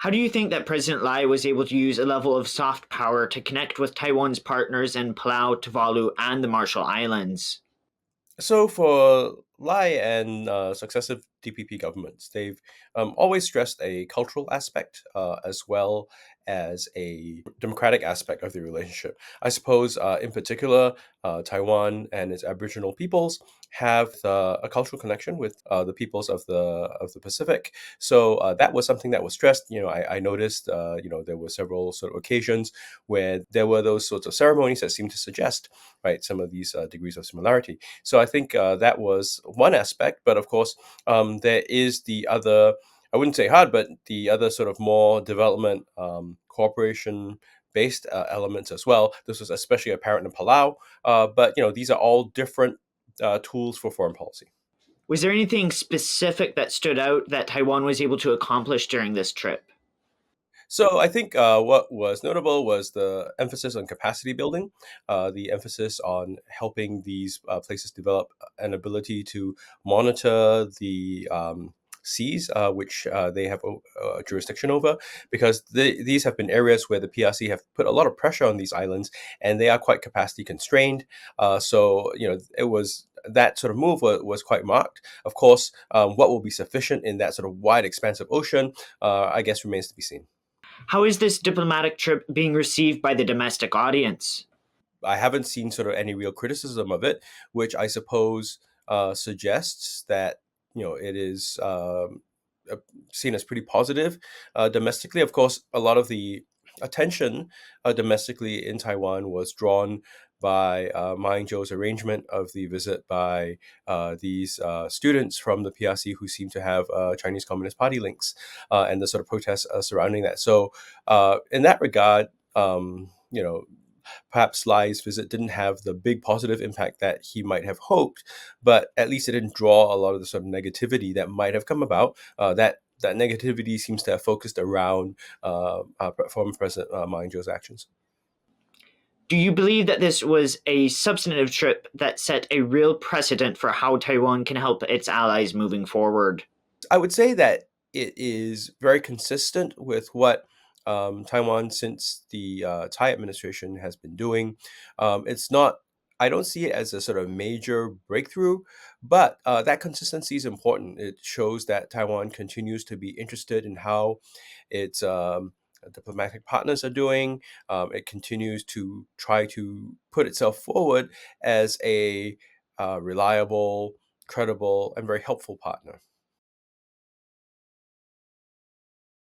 How do you think that President Lai was able to use a level of soft power to connect with Taiwan's partners in Palau, Tuvalu, and the Marshall Islands? So for Lai and successive DPP governments, they've always stressed a cultural aspect as well as a democratic aspect of the relationship. I suppose, in particular, Taiwan and its Aboriginal peoples have a cultural connection with the peoples of the Pacific. So that was something that was stressed. I noticed, there were several sort of occasions where there were those sorts of ceremonies that seemed to suggest, right, some of these degrees of similarity. So I think that was one aspect. But of course, there is the other, I wouldn't say hard, but the other sort of more development cooperation based elements as well. This was especially apparent in Palau. But these are all different tools for foreign policy. Was there anything specific that stood out that Taiwan was able to accomplish during this trip? So I think what was notable was the emphasis on capacity building, the emphasis on helping these places develop an ability to monitor the seas, which they have jurisdiction over, because these have been areas where the PRC have put a lot of pressure on these islands, and they are quite capacity constrained. So it was. That sort of move was quite marked. Of course, what will be sufficient in that sort of wide, expansive ocean, I guess, remains to be seen. How is this diplomatic trip being received by the domestic audience? I haven't seen sort of any real criticism of it, which I suppose suggests that it is uh, seen as pretty positive domestically. Of course, a lot of the attention domestically in Taiwan was drawn by Ma Ying-jeou's arrangement of the visit by these students from the PRC who seem to have Chinese Communist Party links and the sort of protests surrounding that. So, in that regard, perhaps Lai's visit didn't have the big positive impact that he might have hoped, but at least it didn't draw a lot of the sort of negativity that might have come about. That negativity seems to have focused around former President Ma Ying-jeou's actions. Do you believe that this was a substantive trip that set a real precedent for how Taiwan can help its allies moving forward? I would say that it is very consistent with what Taiwan, since the Thai administration, has been doing. It's not, I don't see it as a sort of major breakthrough, but that consistency is important. It shows that Taiwan continues to be interested in how its diplomatic partners are doing. It continues to try to put itself forward as a reliable, credible, and very helpful partner.